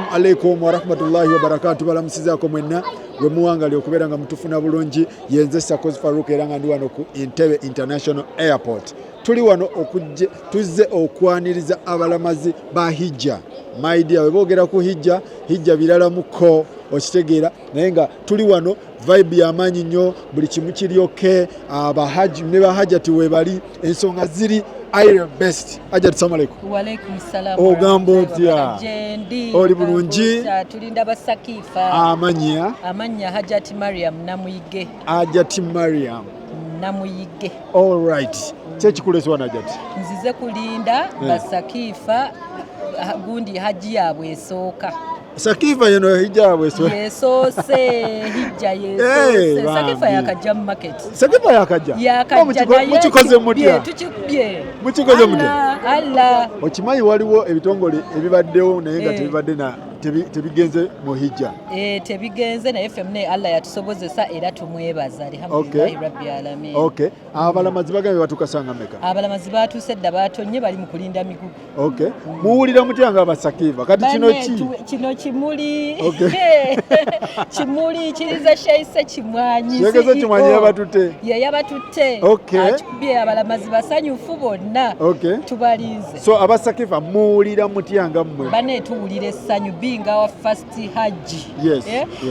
Assalamu alaikum wa rahmatullahi wa barakatuh. Balamusizaako mwenna gwe muwangali okubeera nga mutufuna bulungi. Yenze Sakozi Farouk era nga ndi wano ku Entebbe International Airport. Tuli wano tuzze okwaniriza abalamazi ba hijja. My dear, we boogera ku hijja birala muko okitegeera naye nga tuli wano vibe y'amaanyi nnyo buli kimu kiri okay. Abahaji ne bahajjati we bali ensonga ziri Air best. Ajat assalamu alaikum. Wa alaikum salam. Ogamba otya? Jendi. Oli bulungi? Tulinda basakifa. Amanya Hajati Mariam Namuyige. Hajati Mariam Namuyige. All right. Kyekikuleswa Najati? Nzize kulinda basakifa gundi haji yabwe esooka. Sakifa yeno hijabwe so. Yesoose hijja yesoose. Sakifa yakajja mu market. Sakifa yakajja. Muchikoze mutya. Tuchibye. Muchikoze mutya. Allah. Okimanyi waliwo ebitongole ebibaddewo naye nga tebibadde na tebigenze mu hijja. Tebigenze naye femne Allah yatusobozesa era tumwebaza alhamdulillahi rabbil alamin. Okay. Abalamazi bagambe batukasanga meka. Abalamazi batuse dda batonye bali mu kulinda migugu. Okay. Muwulira mutya nga abasakiva. Kati kino kimuli. Okay. Kimuli kiriza shaise kimwanyi. Yegeze kimwanyi yabatute. Yabatute. Okay. Achubye abalamazi basanyufu bonna. Okay. Tubalize. So abasakiva muwulira mutya nga mmwe. Bane tuwulire sanyu binga wa first haji. Yes.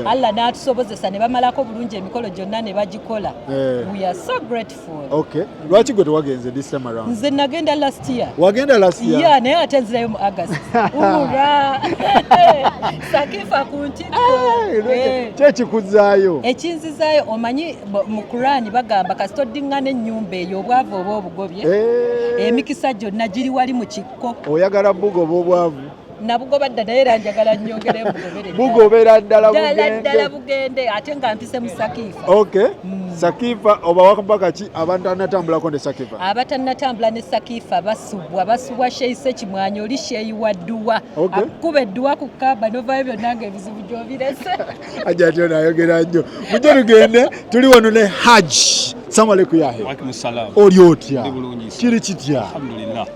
Allah n'atusobozesa ne bamalako bulungi emikolo gyonna ne bagikola. We are so grateful. Okay. Lwaki gwe tewagenze this time around? Nze nagenda last year. Wagenda last year? Yeah, naye ate nzirayo mu August. Ura. Sakifa ku ntiko. Kyekikuzaayo? Ekinzizaayo omanyi mu Qur'ani bagamba kasita oddingana ennyumba eyo obwavu oba obugobye. Emikisa gyonna giri wali mu kikko. Oyagala bugoba obwavu? Nabugoba dda naye era njagala nnyongere bugobera ddala bugende ate nga mpise mu Sakifa. Okay. Sakifa oba wakambaka ki abantu anatambulako ne Sakifa? Abatanatambula ne Sakifa basubwa sheise kimwanyi oli sheyi wa dduwa. Akuba edduwa ku Kaaba novayo byonna ng'ebizibu gy'obirese. Ajja ate nayogera nnyo. Mujje tugende tuli wano ne Hajji. Assalamu alaikum yahe. Wa alaikum salam. Oli otya? Kiri kitya? Alhamdulillah.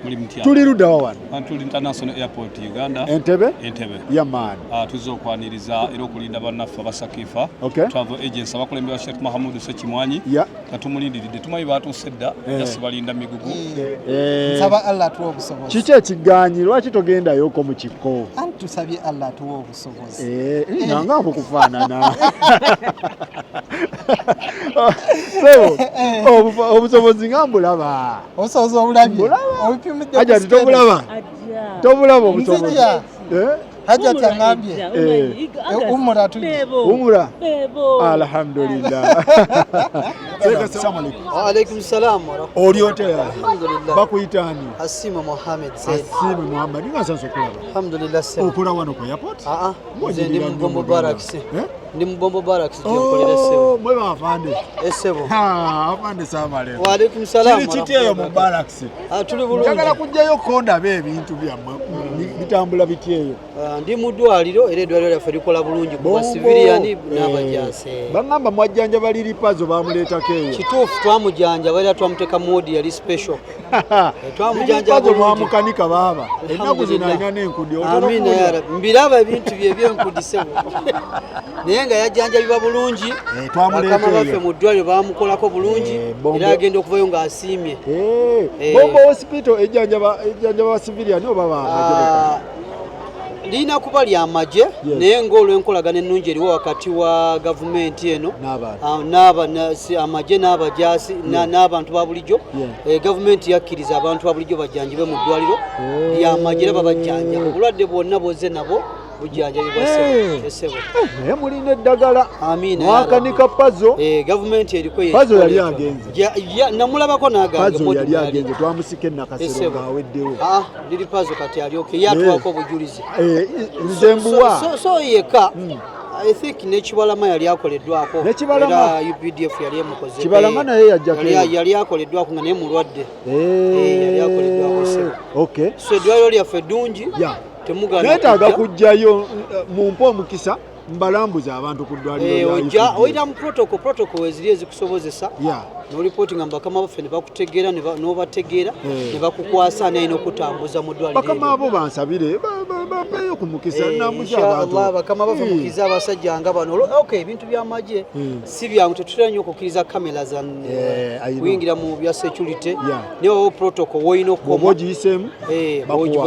Muli mutya? Tuli ludda wano. Tuli International Airport Uganda. Entebbe? Entebbe. Yaman. Tuzze okwaniriza era okulinda bannaffe Basakifa. Okay. Travel agents abakulemberwa Sheikh Mahamudu Sekimwanyi. Katumulindiridde tumanyi baatuuse dda yasi balinda migugu. Nsaba Allah atuwa obusobozi. Kiki ekiganyi lwaki togendayoko mu kikko? Tusabye Allah atuwa obusobozi. Nanga kufaanana. So, obusobozi nga mbulaba. Obusobozi obulabye. Obupimidde. Ajja tobulaba. Tobulaba obusobozi. Hajja tangambye. Umura tuli. Umura. Alhamdulillah. Assalamu alaikum. Wa alaikum salam wa rahmatullahi. Oli otya? Alhamdulillah. Bakuyitani? Hasima Mohamed Said. Hasima Mohamed. Nga sanso kulaba. Alhamdulillah sir. Okula wano ku airport? Ndi mu Bombo Barracks. Ndi mu Bombo Barracks gyenkolera Sebo. Mwe bafande. Esebo. Afande samale. Wa alaikum salam. Kityeyo mu Barracks. Tuli bulungi. Njagala kujjayo konda ebintu byammwe bitambula bityeyo. Ndi mu ddwaliro era eddwaliro lyaffe likola bulungi ku basiviliani n'abajaase. Bangamba mwajjanja baliri pazo bamuleetako eyo. Kituufu twamujanja bali twamuteeka modi yali special. Twamujanja mwamukanika baaba. Ennaku zino alina n'enkudi. Amina ya Rabbi. Mbiraba ebintu bye by'enkudi Sebo. Naye nga yajjanjabibwa bulungi. Bakama baffe mu ddwaliro bamukolako bulungi era agenda okuvayo ng'asiimye. Bombo hospital ejjanjaba basiviliani oba baamagye? Lina kuba lya maje naye ng'olw'enkolagana ennungi eriwo wakati wa gavumenti eno amaje n'abajaasi n'abantu ba bulijjo. Gavumenti yakkiriza abantu ba bulijjo bajjanjibwe mu ddwaliro lya maje era babajjanja obulwadde bwonna bwoze nabo bujjanjabibwa Sebo. Naye mulina eddagala. Amina. Mwakanika pazo. Gavumenti eriko pazo yali agenze. Namulabako n'aganga. Pazo yali agenze twamusika Nakasero ng'aweddewo. Liri pazo kati ali okay yatwako obujulizi. Nze mbuwa. So yeka. I think Nekibalama yali akoleddwako. Era UPDF yali emukoze. Kibalama naye yajjako. Yali akoleddwako nga naye mulwadde. Yali akoleddwako Sebo. Okay. So eddwaliro lyaffe ddungi. Neetaaga kujjayo mumpe omukisa mbalambuza abantu ku ddwaliro lya oyita mu protocol eziri ezikusobozesa n'olipooti nga bakama baffe ne bakutegeera n'obategeera ne bakukwasa naye n'okutambuza mu ddwaliro. Bakama abo bansabire bampeyo ku mukisa namuja inshallah bakama bava mukiza abasajja nga bano okay ebintu by'amagye si byangu tetutera nnyo okukkiriza kamera za kuyingira mu bya security ne wawo protocol woyina okukoma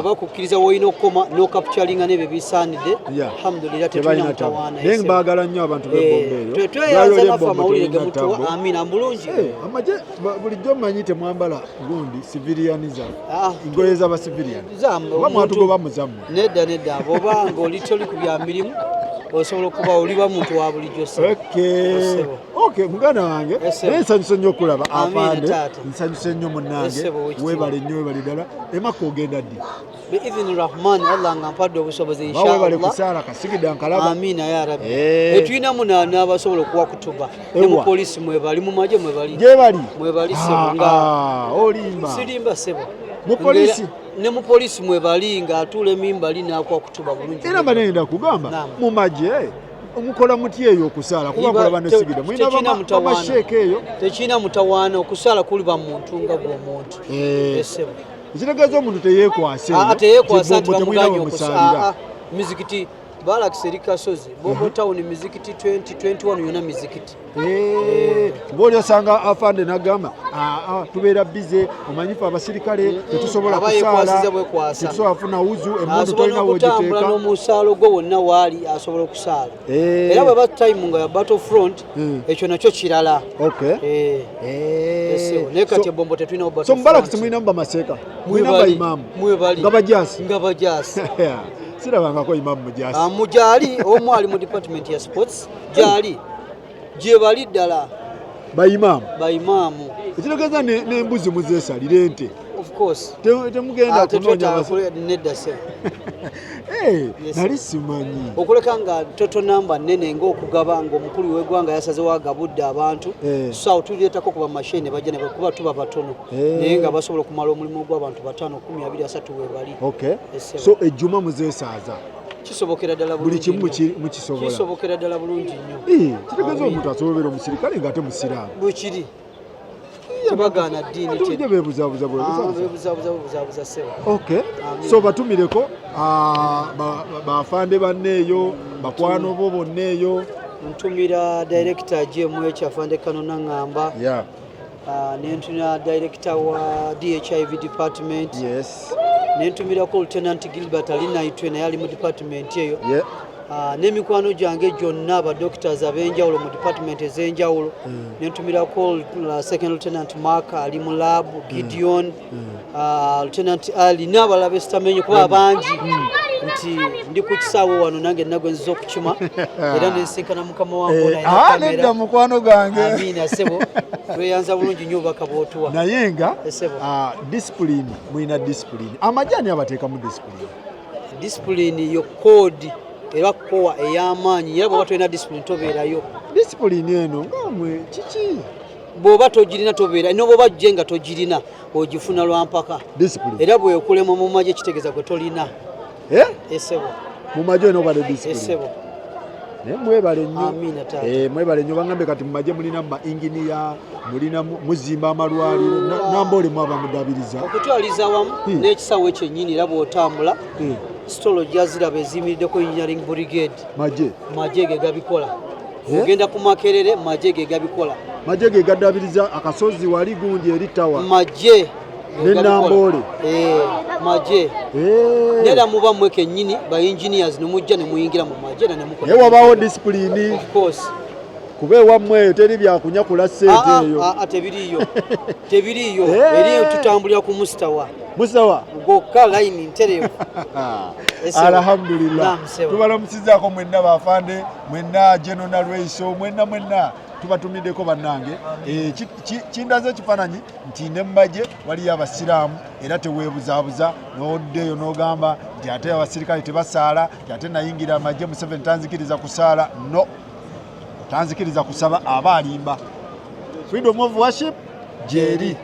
bakukkiriza woyina okukoma no capturinga n'ebyo bisaanidde alhamdulillah tetulina mutawaana naye mbaagala nnyo abantu b'ebombeeyo tweyanza nafe amawulire ge mutuwa amina mbulungi amagye bulijjo mmanyi temwambala gundi civilianism ngoye z'abacivilian oba mwatugoba muzammwe nedda bwoba ng'oli toli ku bya mirimu osobola okuba oliba muntu wa bulijjo okay muganda wange naye nsanyuse nnyo okulaba afande nsanyuse nnyo munnange weebale nnyo weebale ddala emaka ogenda ddi biidhini rahmani allah nga mpadde obusobozi inshallah kusaala kasigidde nkalaba amina ya rabbi etulinamu n'abasobola okuwa kutuba ne mu polisi mwebali mu magye mwebali mwebali sebo nga olimba sirimba sebo mu polisi ne mu polisi mwebali nga atuula emimbali n'akuwa kutuba bulungi era banenda kugamba mu magye omukola muti eyo okusaala kuba kulaba nesigidde mulina bamasheeka eyo tekina mutawaana okusaala kuliba muntu nga gw'omuntu esebo ekitegeeza omuntu teyeekwase teyeekwasa nti bamuganye okusaala mizikiti balakisa eri kasozi bobo town mizikiti 2021 yona mizikiti boli osanga afande nagamba tubeera bize omanyifu abasirikale tetusobola kusaala tetusobola kufuna wuzu emundu tolina wogiteeka n'omusaalo gwo wonna waali asobola okusaala era bwe batime nga ya battle front ekyo nakyo kirala naye kati ebombo tetulinawo so mubalakisi mulinamu bamaseeka mulinamu bayimaamu nga bajaasi sirabangako imamu mujasi mujali omu ali mu department ya sports jali gye bali ddala bayimaamu ekitegeeza n'embuzi muzeesalire ente of course temugenda kunoonya nedda se nali simanyi okuleka nga toto namba nnene ng'okugaba ng'omukulu w'eggwanga yasazewo agabudde abantu so tulireetako kuba mashine bajja ne kuba tuba batono naye nga basobola okumala omulimu gw'abantu 5 10 23 webali so ejjuma muzeesaaza kisobokera ddala buli kimu mukisobola kisobokera ddala bulungi nnyo kitegeeza omuntu asobobera omusirikale ng'ate musiraamu bwekiri tebagaana ddiini tujja beebuzaabuza beebuzaabuza sebo so batumireko bafande banneeyo bakwano bo bonneeyo ntumira director GMH afande Kanona Ngamba nentumira director wa DHIV department nentumirako Lieutenant Gilbert alinaitwe naye ali mu department eyo n'emikwano gyange gyonna abadoctors ab'enjawulo mu department ez'enjawulo nentumirako second lieutenant Mark ali mu lab Gideon lieutenant Ali n'abalala besitamenye kuba bangi nti ndi ku kisaawe wano nange nagwenziza okukima era nensinkana mukama wange nedda mukwano gange amina sebo tweyanza bulungi nnyo obubaka bw'otuwa naye nga discipline mulina discipline amajani abateekamu discipline yo code era kowa ey'amaanyi era bw'oba tolina discipline tobeerayo discipline eno ngamwe kiki bw'oba togirina tobeera no bw'oba gye nga togirina ogifuna lwampaka era bwekulema mu magye kitegeeza gwe tolina esebo mu magye olina obadde discipline esebo naye mwebale nnyo amina mwebale nnyo baŋŋambe kati mu magye mulina ba inginiya mulina muzimba amalwaliro namboolemu abamudabiriza okutwaliza wamu n'ekisaawe ekyennyini era bw'otambula sitolo gyaziraba eziyimiriddeko engineering brigade magye ge gabikola ogenda ku Makerere magye ge gabikola magye ge gadabiriza akasozi wali gundi eri tawa magye n'enamboole magye nera muba mmwe kennyini ba engineers ne mujja ne muyingira mu magye ne mukola naye wabaawo discipline of course kuba ewammwe eyo teri byakunyakula ssente eyo tebiriyo eriyo tutambulira ku mustawa gokka layini ntereevu alhamdulillah tubalamusizaako mwenna bafande mwenna General Rweiso mwenna tubatumiddeko bannange kindaze ekifaananyi nti ne mumagye waliyo abasiraamu era teweebuzaabuza n'oddeeyo n'ogamba nti ate abasirikale tebasaala nti ate nayingira amagye mu 7 tanzikiriza kusaala no tanzikiriza kusaba aba alimba freedom of worship gyeri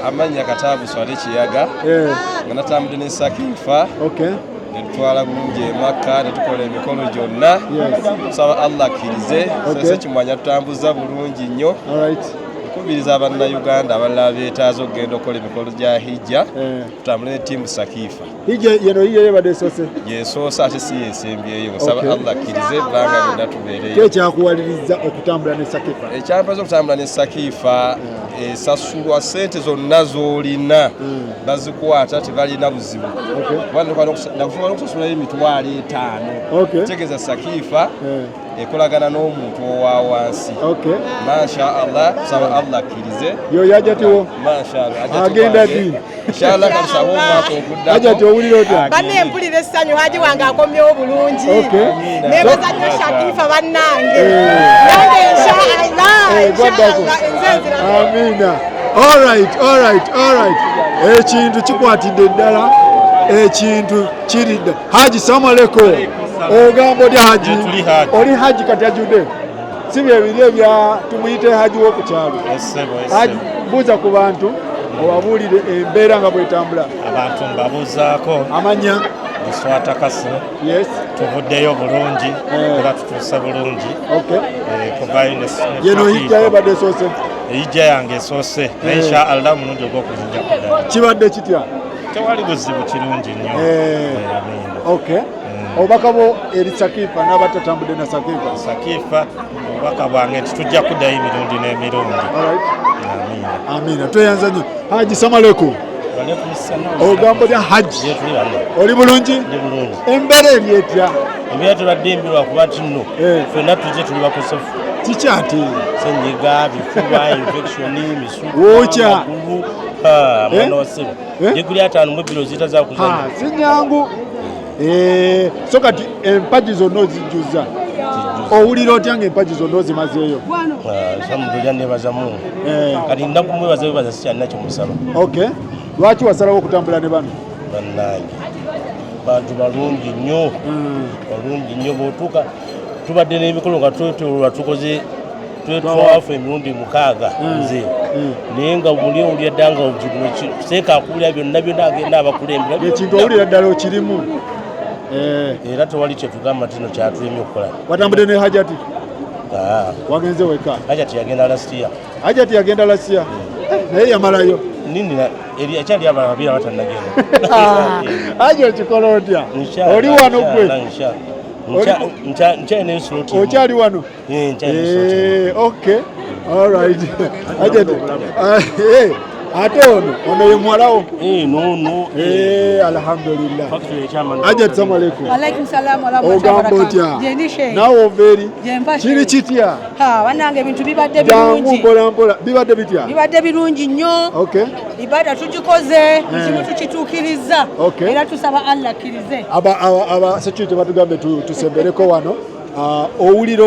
amanya Kataabu Swale Kiyaga nga natambudde ne Sakifa ne tutwala bulungi emakka ne tukola emikolo gyonna tusaba Allah akkirize Ssekimwanya tutambuza bulungi nnyo kubiriza abannayuganda abalala beetaaza okugenda okukola emikolo gya hijja tutambule ne ttiimu Sakifa hijja yebadde esoose yeesoosa ate si yeesembyeyo nsaba Allah akkirize ebbanga lyonna tubeereyo ekyakuwaliriza okutambula ne Sakifa ekyampaza okutambula ne Sakifa esasulwa ssente zonna z'olina bazikwata tebalina buzibu nakusobola okusasulayo $5,000 tegeeza Sakifa ekolagana n'omuntu owa wansi masha Allah tusaba Allah akkirize yoyajatiwo agenda ddi inshallah katusaba omwaka oguddaako ajati owulira otya banne mpulira essanyu haji wange akomyewo bulungi nebaza nnyo Sakifa bannange nange inshallah amina alright ekintu kikwatidde ddala ekintu kiridde Haji salamu alaikum ogamba oli Haji oli Haji kati ajudde si byebiri ebya tumuyite Haji w'okukyalo Haji buuza ku bantu obabuulire embeera nga bwetambula abantu mbabuuzaako amanya Nswata Kasi tuvuddeyo bulungi era tutuuse bulungi kuva yeno hijja yebadde esoose hijja yange esoose insha Allah omulundi ogw'okuzijja kuddala kibadde kitya tewali buzibu kirungi nnyo obubaka bwo eri Sakifa n'abatatambudde na Sakifa obubaka bwange nti tujja kuddayo emirundi n'emirundi amina tweyanza nnyo Haji salamu alaikum ogamba lya Haji oli bulungi embeera eri etya embeera tebadde embi lwakuba nno ffenna tujje tuli bakosefu kikyati senyiga bifuba infection wokya mwana wasebo diguli 5 mu biro zita za kuzanya sinyangu so kati empaji zonna ozijjuza owulira otya nga empaji zonna ozimazeeyo samudulya nebaza Mungu kati ndakumwebaza sikyalina kyomusaba lwaki wasalawo okutambula ne bano bannange bantu balungi nnyo bw'otuuka tubadde n'emikolo nga twetolwa tukoze twetwafu emirundi 6 nze naye nga muli owulira ddala nga seeka akuwulira byonna agenda abakulembera ekintu owulira ddala okirimu era tewali kyetugamba tino kyatulemi okukola watambudde ne Hajati wagenze weka Hajati yagenda lasiya naye yamalayo ekyali abalala babiri abatannagenda Haji okikola otya oli wano gwe okyali wano alright Hajati ate ono ye muwalawo alhamdulillah Hajati salamu alaikum alaikum salam wa rahmatullahi ogamba otya naawe oveeri kiri kitya bannange ebintu bibadde birungi mpolampola bibadde bitya bibadde birungi nnyo ibada tugikoze ekimu tukituukiriza era tusaba Allah akkirize aba security batugambye tusembereko wano owulira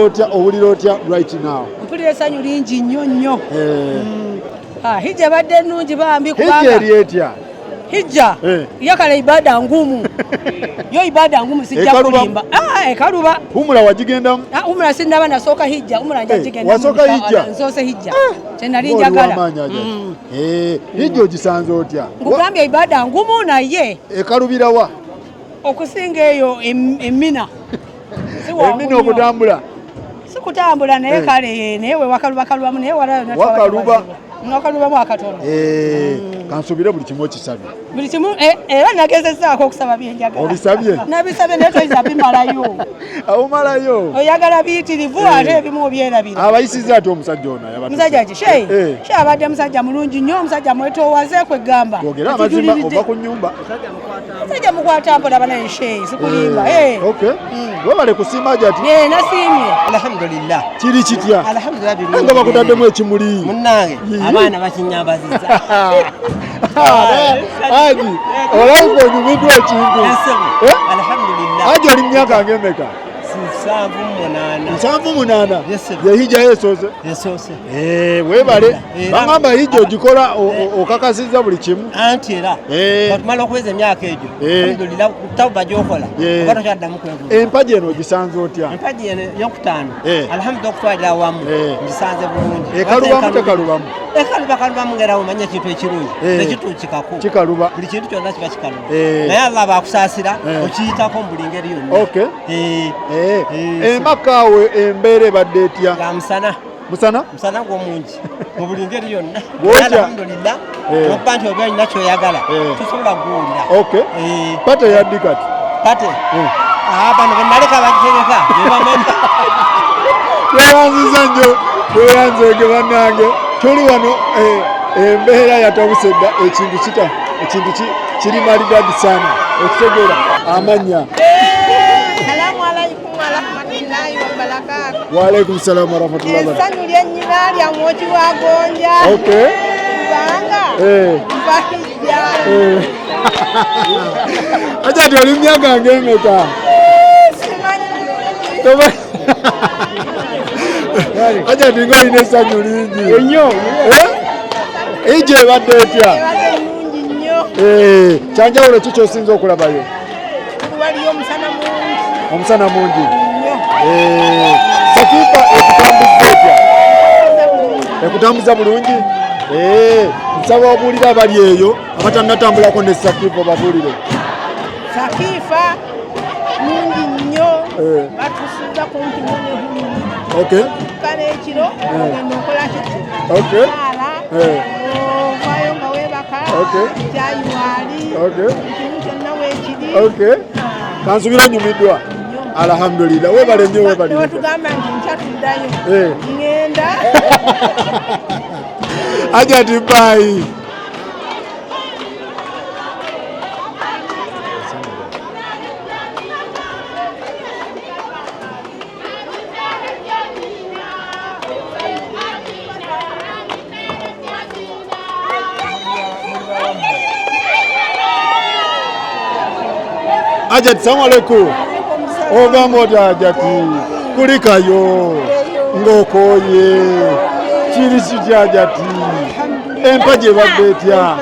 otya right now mpulira essanyu lingi nnyo hijja badde nnungi bambi kubanga hijja eri etya hijja yakala ibada ngumu yo ibada ngumu sijja kulimba ekaluba umula wajigendamu umula sinaba nasooka hijja umula njagigenda wasooka hijja nsoose hijja kyennali njagala hijja ogisanze otya nkugambye ibada ngumu naye ekalubirawa okusinga eyo emina okutambula sikutambula naye kale naye we wakalubamu naye wakalubamu akatono kansubire buli kimu okisabye buli kimu era nagezezaako okusaba byenjagala obisabye nabisabye naye toyinza bimalayo awumalayo oyagala biyitirivu ate ebimu obyerabira abayisiza ate omusajja ono musajja ki she abadde musajja mulungi nnyo omusajja mwetoowaze kwegamba ogera amazima ova ku nnyumba musajja mukwata mpola banaye she sikulimba webale kusiima Hajati nasiimye alhamdulillah kiri kitya alhamdulillah nga bakutaddemu ekimuli munnange abaana bakinyambaziza Haji olaipo nyumidwa chingu. Alhamdulillah. Haji oli myaka ngemeka? 7 yehija yesose. Webale bangamba hija ogikola okakasizza buli kimu anti era batumala okuweza emyaka egyo alhamdulillah tawba gyokola oba kyaddamu kwebuuza empaji eno ogisanze otya? empaji eno eyokutaano alhamdulillah okutwalira awamu gisanze bulungi. Ekalubamu tekalubamu? Kalubamu ngera omanya ekintu ekirungi nekituukikako kikaluba buli kintu kyonna kiba kikaluba naye Allah baakusaasira okiyitako mu buli ngeri yonna. Emakaawe embeera ebadde etya? Musana gw'omungi mu buli ngeri yonna. Alhamdulillah okuba nti oba olina kyoyagala tosobola kuwulira. Pate yaddi kati? Pate bano benaleka bagitegeka bebamanyi. Tweyanziza nnyo tweyanzeege bannange tuli wano embeera yatabuse dda ekintu kiri maridadi sana okitegeera amannya. Waalaikum salaam warahmatullahi wabarakatuh. Essanyu lyennyina lya mwoki wa gonja. Kubanga mbahijja. Aja nti oli myaka ng'emeka? Aja nti ng'olina essanyu lingi ennyo. Ija ebadde etya? Ebadde nnungi nnyo. Kyanjawulo ki ky'osinza okulabayo? Waliyo omusana mungi. Omusana mungi? Sakifa ekutambuza etya? Ekutambuza bulungi? Nsaba obuulire abali eyo abatannatambulako ne Sakifa babuulire. Sakifa mungi nnyo batusuuza kumpi n'ehulumi. Kale ekiro ogenda okola kiki? Ovaayo nga weebaka kyayi waali ekimu kyonna weekiri. Kansubira nyumiddwa. Alhamdulillah webale nnyo webale. Tugamba nti nkyatuddayo ngenda. Aja ti bye. Ajat, salamu alaikum. Ogamba otya Ajati? Kulikayo ng'okoye kiri kitya Ajati? Empaji ebadde etya?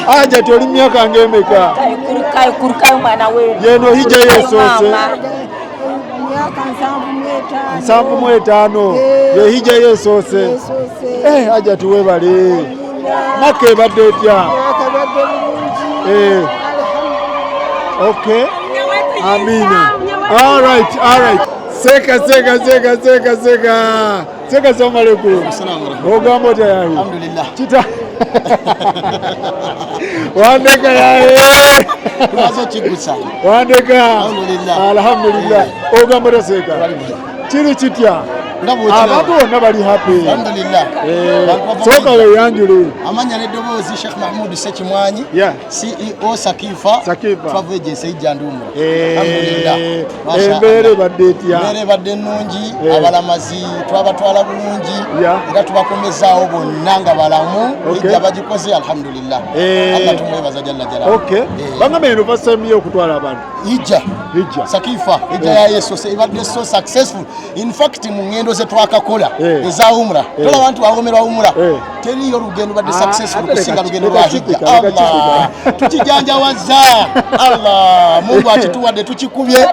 Ajati oli myaka ng'emeka? Kurukayo mwana we. Yeno hija yesoose? 75 ye hija yesoose. Ajati webale. Maka ebadde etya? Amina. All right. Seka. Salamu alaikum. Ogamba otya yayi? Alhamdulillah. Kita. Wandeka yayi. Wazo kigusa. Wandeka. Alhamdulillah. Alhamdulillah. Ogamba otya Seka? Kiri kitya? Abantu bonna bali happy. Alhamdulillah. Soka weyanjule. Amanya n'eddoboozi Sheikh Mahmoud Ssekimwanyi, CEO Sakifa Travel Agency Ijjandumura. Alhamdulillah. Embeera ebadde etya? Embeera ebadde nnungi, abalamazi twabatwala bulungi era tubakomezaawo bonna nga balamu ejja bagikoze alhamdulillah. Allah tumwebaza jalla jalaaluhu. Bangamba eno basemye okutwala abantu. Ijja Sakifa ejja ya Yesu ebadde so successful. In fact mu ngendo ze twakakola eza umra tola abantu bawomerwa umra teriyo olugendo badde successful kusinga lugendo lwa hijja. Allah tukijanjawaza Allah Mungu akituwadde tukikubye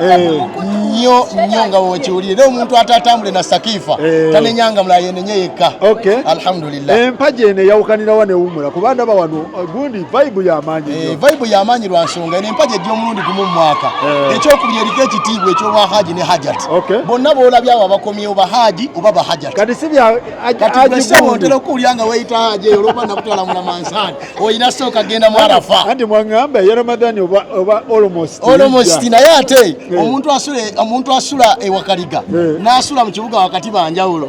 nnyo nga wokiwulire era omuntu atatambule na Sakifa tanenyanga mulayenenye yekka. Alhamdulillah. Empaji eno eyawukanirawa ne umra kuba ndaba wano gundi vibe y'amaanyi nnyo. Vibe y'amaanyi lwa nsonga eno empaji egy'omulundi gumu mu mwaka ekyokubiri eriko ekitiibwa eky'obwa haji ne hajati bonna boolabye abo abakomyewo bahaji oba bahajati kati si bya ontera okuwulira nga weyita haji eyo olwokuba nakutwala munamansani oyina sooka genda mu Arafa anti mwangamba ya Ramadani oba almost naye ate omuntu asule omuntu asula ewakaliga n'asula mu kibuga wakati banjawulo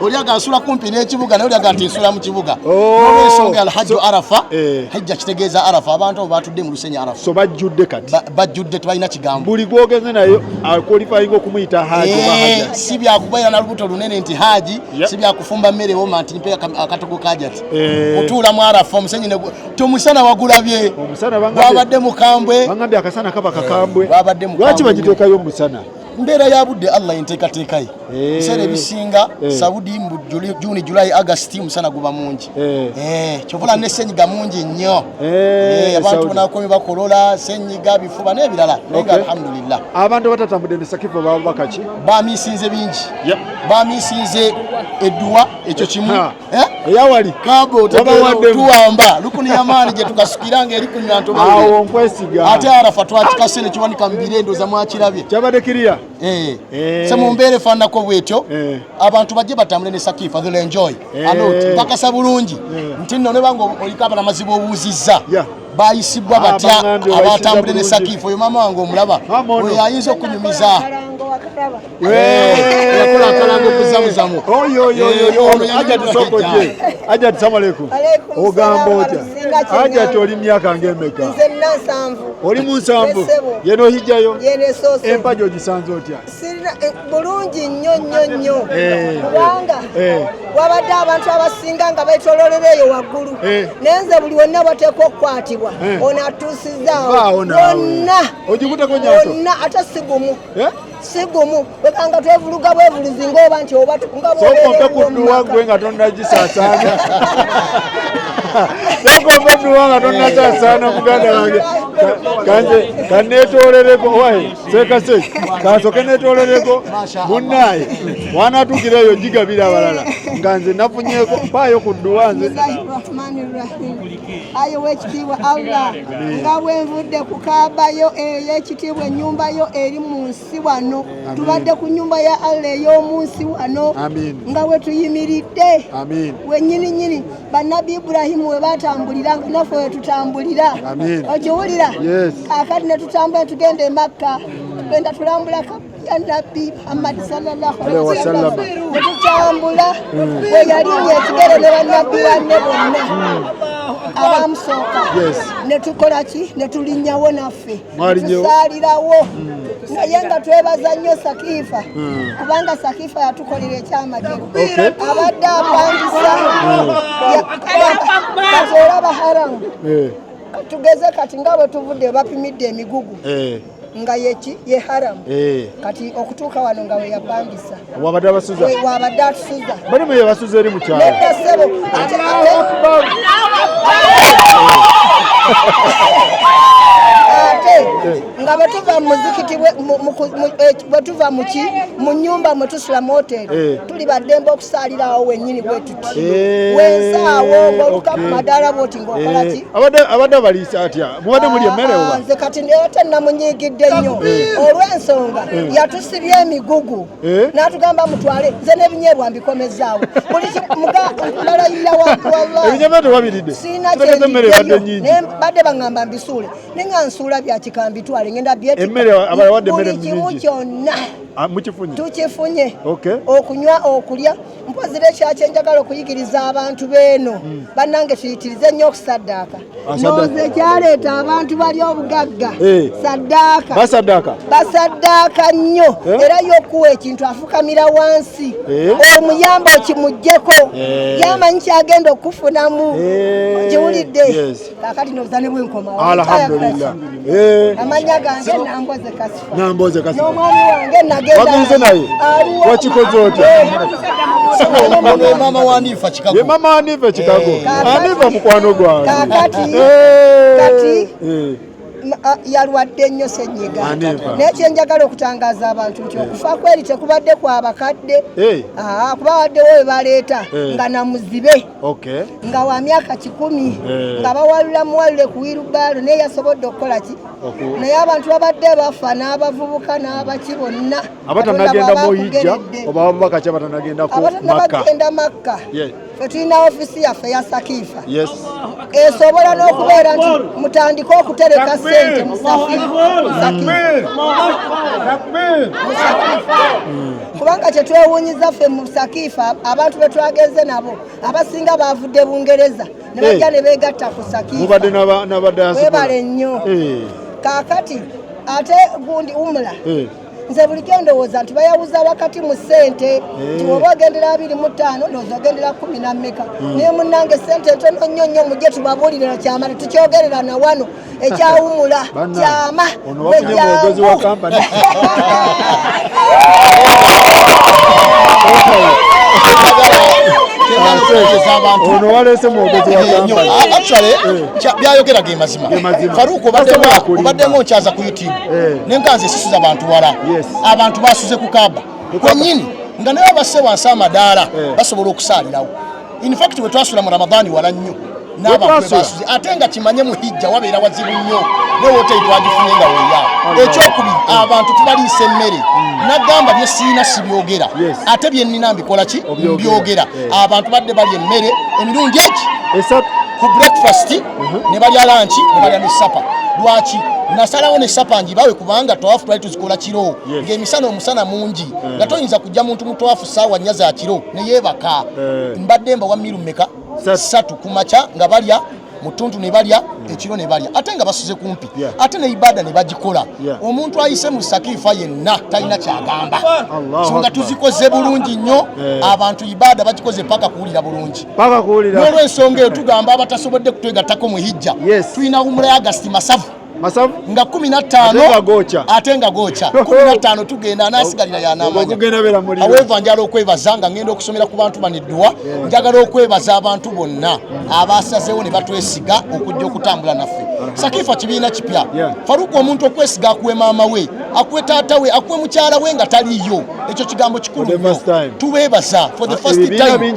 oli agasula kumpi n'ekibuga naye oli agati nsula mu kibuga olw'ensonga ya alhajju arafa hajja kitegeeza arafa abantu abo batudde mu lusenyi arafa so bajjudde kati bajjudde tebalina kigambo buli gwogenze naye akwalifayinga okumuyita haji si byakubeera na lubuto lunene nti haji si byakufumba mmere woma nti mpe akatogo kajati kutuula mu arafa omusenyi tomusana wagulabye wabadde mukambwe bangambye akasana kaba kakambwe lwaki bagiteekayo omusana mbeera ya budde Allah yenteekateekaye biseera ebisinga Saudi mu Juni July August musana guba mungi kyovula ne senyiga mungi nnyo abantu bonakomye bakolola senyiga bifuba n'ebirala naye alhamdulillah abantu batatambudde ne Sakifa baba bakaki bamisinze bingi bamisinze edduwa ekyo kimu eyawali kabo tuwamba lukuni yamaani gye tukasukiranga eri kunywa awo nkwesiga ate arafa twakikase ne kiwanika mu birendo za mwakirabye kyabadde kiriya se mu mbeera efaananako bwetyo abantu bajje batambule ne Sakifa they'll enjoy alot mpakasa bulungi nti nno ne banga oliko abalamazi b'obuuzizza bayisibwa batya abatambule ne Sakifa oyo maama wange omulaba oyo ayinza okunyumiza yakola akalango okuzamuzamu Ajati salamu alaikum ogamba otya Ajati oli myaka ng'emeka nze nasanvu oli mu nsanvu yeno hijjayo yene soso empaji ogisanze otya sirina bulungi nnyo kubanga wabadde abantu abasinga nga beetololera eyo waggulu nenze buli wonna bateekwa okukwatibwa ono atuusizaawo wonna ogikuteko nyato wonna ate sigumu wekanga twevuluga bwevuluzi ng'oba nti oba sokompe kudduwa gwe nga tonnagisaasaana sokompe dduwa nga tonnasaasaana muganda wange kaneetolereko wae sekase kasoke neetolereko munnaaye wanatuukireeyo gigabira abalala nga nze nafunyeko mpaayo ku dduwa nze aye wekitiibwa Allah nga bwenvudde ku kaabayo ey'ekitiibwa ennyumba yo eri mu nsi wano tubadde ku nyumba ya Allah ey'omu nsi wano nga we tuyimiridde wennyininyini bannabi Ibrahimu we batambulira nga naffe we tutambulira okiwulira kakati ne tutambula tugenda e Makka tugenda tulambula ya Nabbi Muhammad sallallahu alaihi wasallam tutambula we yalinnya ekigere ne bannabbi banne bonna abamusooka ne tukola ki ne tulinnyawo naffe tusaalirawo naye nga twebaza nnyo Sakifa kubanga Sakifa yatukolera ekyamagero abadde apangisa kati olaba haramu tugeze kati nga bwe tuvudde bapimidde emigugu nga ye haramu kati okutuuka wano nga we yapangisa wabadde abasuza wabadde atusuza bali mu yebasuza eri mu kyalo nedda ssebo ate nga bwetuva mu muzikiti bwetuva mu nnyumba mwe tusula mu hoteri tuli baddembe okusaalirawo wennyini bwe tuti wensaawo bwoluka ku madaala bwoti ng'okola ki abadde abaliisa atya mubadde muli emmere oba nze kati ate namunyiigidde nnyo olw'ensonga yatusibya emigugu n'atugamba mutwale nze n'ebinyeebwa mbikomezaawo buli mbalayira wallahi ebinyeebwa tewabiridde siina kyendiddeyo naye badde baŋŋamba mbisuule ne nga nsuula bya kika mbitwale ngenda buli kimu kyonna tukifunye okunywa okulya mpozire ekyakyo enjagala okuyigiriza abantu beeno bannange tuyitirize nnyo okusaddaaka nooze kyaleeta abantu bali obugagga basaddaaka nnyo era y'okuwa ekintu afukamira wansi omuyamba okimuggyeko yamanyi kyagenda okufunamu okiwulidde kakati nobuzane bwenkomawo alhamdulillah amanya gange Namboze Kasifa n'omwami wange nagenda wagenze naye wakikoze otya mama wanifa Chicago ye mama wanifa Chicago anifa mukwano gwange kati yalwadde nnyo senyiga n'ekyenjagala okutangaaza abantu nti okufa kweri tekubadde kwa bakadde kuba waddewo we baleeta nga namuzibe nga wa myaka 10 nga bawalula muwalule ku wirubaalo naye yasobodde okukola ki naye abantu babadde bafa n'abavubuka n'abaki bonna abatanagenda muhijja oba ababaka ki abatanagenda ku Makka Makka fe tulina ofisi yaffe ya Sakifa esobola n'okubeera nti mutandika okutereka ssente mu Sakiifa kubanga kyetwewuunyiza ffe mu Sakiifa abantu be twagenze nabo abasinga baavudde Bungereza ne bajja ne beegatta ku Sakiifa webale nnyo kaakati ate gundi umula nze buli kendowooza nti bayawuza wakati mu ssente nti oba ogendera 25 ndowooza ogendera 10 na mmeka naye munnange ssente ntono nnyo nnyo mujje tubabuulirira kyama tetukyogerera na wano ekyawumula kyama ono walese mwogezi wa kampani actually byayogera ge mazima Faruku obaddemu okyaza ku YouTube nenkanze sisuza abantu wala abantu basuze ku kaba kwennyini nga naye basse wansi amadaala basobola okusalirawo in fact we twasula mu Ramadani wala nnyo n'abantu basuze ate nga kimanye mu hijja wabeera wazibu nnyo newoteyi twagifunye nga weeyawo ekyokubiri abantu tubaliisa emmere nagamba bye siina sibyogera ate bye nnina mbikola ki mbyogera abantu badde balya emmere emirundi eki ku breakfast ne balya lunch ne balya ne supper lwaki nasalawo ne supper njibawe kubanga twafu twali tuzikola kiro ng'emisana omusana mungi nga toyinza kujja muntu mutwafu ssaawa 4 za kiro ne yeebaka mbadde mba wa miru mmeka 3 kumakya nga balya mutuntu ne balya ekiro ne balya ate nga basuze kumpi ate ne ibada ne bagikola omuntu ayise mu Sakiifa yenna talina kyagamba so nga tuzikoze bulungi nnyo abantu ibada bagikoze paka kuwulira bulungi n'olwensonga eyo tugamba abatasobodde kutwegattako mu hijja tulina umula ya Agasti masavu nga 15 ate nga gocha 15 tugenda anasigalira yanamanya aweeva njala okwebaza nga ngenda okusomera ku bantu baneddwa njagala okwebaza abantu bonna abasazeewo ne batwesiga okujja okutambula naffe Sakiifa kibiina kipya Faruku omuntu okwesiga akuwe maama we akuwe taata we akuwe mukyala we nga taliyo ekyo kigambo kikulu tubeebaza for the first time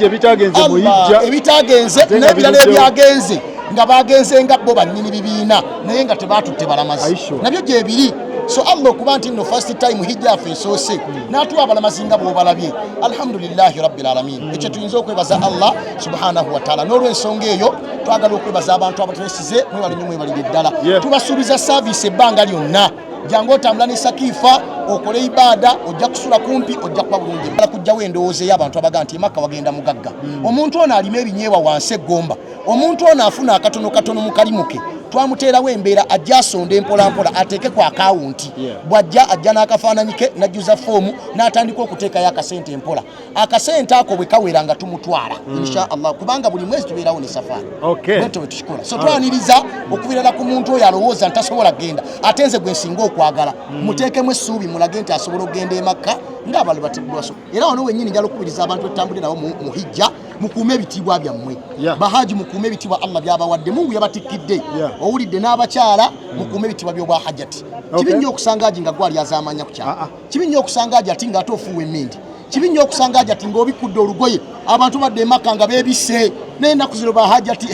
ebitagenze n'ebirala ebyagenze nga bagenze nga bo banyini bibiina naye nga tebatutte balamazi nabyo gyebiri so Allah okuba nti no first time hijja yaffe esoose n'atuwa abalamazi nga bw'obalabye alhamdulillahi rabbil alamin ekyo tuyinza okwebaza Allah subhanahu wa ta'ala n'olw'ensonga eyo twagala okwebaza abantu abatwesize mwebale nnyo mwebalire ddala tubasuubiza service ebbanga lyonna jangu otambula ne Sakiifa okole ibada ojja kusula kumpi ojja kuba bulungi bala kujjawo endowooza y'abantu abaga nti Makka wagenda mugagga omuntu ono alima ebinyeebwa wansi eggomba omuntu ono afuna akatono katono mu kalimuke twamuteerawo embeera ajja asonda empola mpola ateeke ku akawunti bw'ajja ajja n'akafaananyi ke n'ajjuza foomu n'atandika okuteekayo akasente empola akasente ako bwe kawera nga tumutwala insha Allah kubanga buli mwezi tubeerawo ne safaari bwetyo bwe tukikola so twaniriza okuvirala ku muntu oyo alowooza nti tasobola kgenda ate nze gwe nsinga okwagala muteekemu essuubi mulage nti asobola okgenda e Makka ng'abantu bateddwaso era wano wennyini njala okubiriza abantu etambule nabo mu hijja mukuume ebitiibwa byammwe bahaji mukuume ebitiibwa Allah byabawadde Mungu yabatikkidde owulidde n'abakyala mukuume ebitiibwa by'obwa hajjati kibi nnyo okusanga aji nga gwali azaamanya ku kyalo kibi nnyo okusanga aji ati ng'ate ofuuwa emmindi kibi nnyo okusanga aji ati ng'obikudde olugoye abantu badde e Makka nga beebisse n'ennaku zino bahaji ati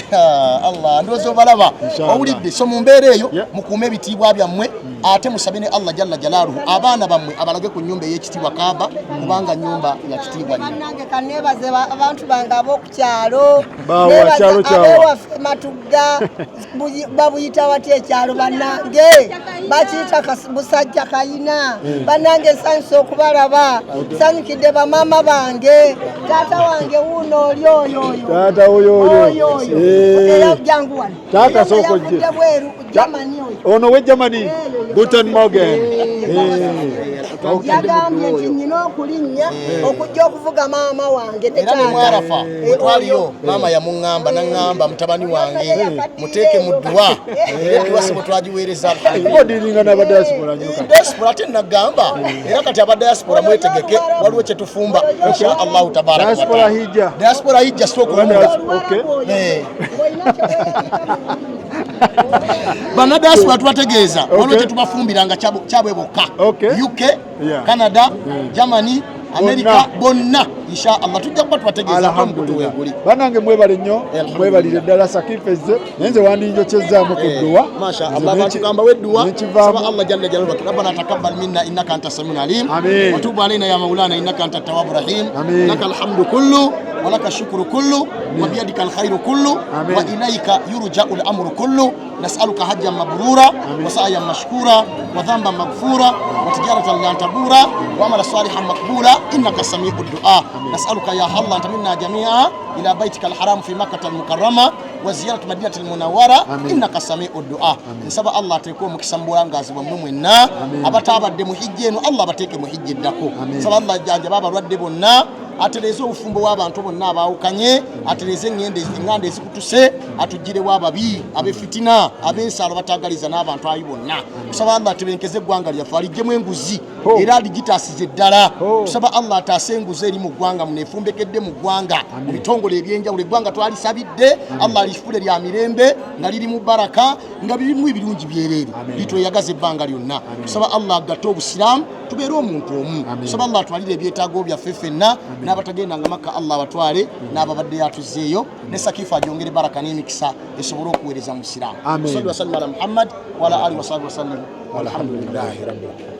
Allah ndowooza obalaba owulidde so mu mbeera eyo mukuume ebitiibwa byammwe ate musabe ne Allah jalla jalaaluhu abaana bammwe abalage ku nnyumba ey'ekitiibwa Kaaba kubanga nnyumba ya kitiibwa nange kaneebaze abantu bange ab'okukyalo abewaffe Matugga babuyita bati ekyalo bannange bakiyita busajja kayina bannange nsanyusa okubalaba nsanyukidde bamaama bange taata wange wuuno oli oyo era jangu wano taata sokojje ono we Germany Guten Morgen yagambye nti nnina okulinnya okujja okuvuga maama wange era ne mwarafa twaliyo maama yamuŋŋamba naŋŋamba mutabani wange muteeke mu dduwa era edduwa sibo twagiweereza odiringa n'abadiaspora diaspora ate nagamba era kati abadiaspora mwetegeke waliwo kye tufumba insha Allahu tabaraka wa taala diaspora hijja sookuwumula banadiaspora tubategeeza waliwo kye tubafumbiranga kyabwe bokka UK Canada Germany America bonna insha Allah tujja kuba tubategeeza guli banange mwebale nnyo mwebalire ddala Sakiifa ezze nenze wandinjokyezaamu ku dduwa masha Allah batukamba wedduwa saba Allah jalla jalaluhu rabbana taqabbal minna innaka antas samiul alim wa tub alaina ya maulana innaka antat tawwabur rahim lakal hamdu kullu ولك الشكر كله وبيدك الخير كله وإليك يرجع الأمر كله نسألك حجا مبرورا وسعيا مشكورا وذنبا مغفورا وتجارة لن تبورا وعمل صالحا مقبولا إنك سميع الدعاء نسألك يا الله أن تمنا جميعا إلى بيتك الحرام في مكة المكرمة وزيارة مدينة المنورة إنك سميع الدعاء نسأل الله تكون مكسمبولا غازي ومنونا أبتابا دي محجين الله بتيك محجين دكو نسأل الله جابا ردبنا atereze ufumbo w'abantu bonna baawukanye atereze enganda ezikutuse atugire w'ababi abefitina ab'ensalo batagaliza n'abantu ayi bonna tusaba Allah atebenkeze eggwanga lyaffe aliggyemu enguzi era aligitaasize ddala tusaba Allah ataase enguzi eri mu ggwanga muneefumbekedde mu ggwanga mu bitongole ebyenjawulo eggwanga twalisabidde Allah alifule lya mirembe nga lirimu baraka nga birimu ebirungi byereere litweyagaza ebbanga lyonna tusaba Allah agatte obusiraamu tubeere omuntu omu tusaba Allah atwalire ebyetaago byaffe ffenna n'abatagenda nga Makka Allah batwale n'ababadde yatuzeeyo ne Sakifa agyongere baraka n'emikisa esobole okuweereza mu Isiraamu. Sallallahu alaihi wa sallam ala Muhammad wa ala alihi wa sahbihi wa sallam walhamdulillahi rabbil alamin.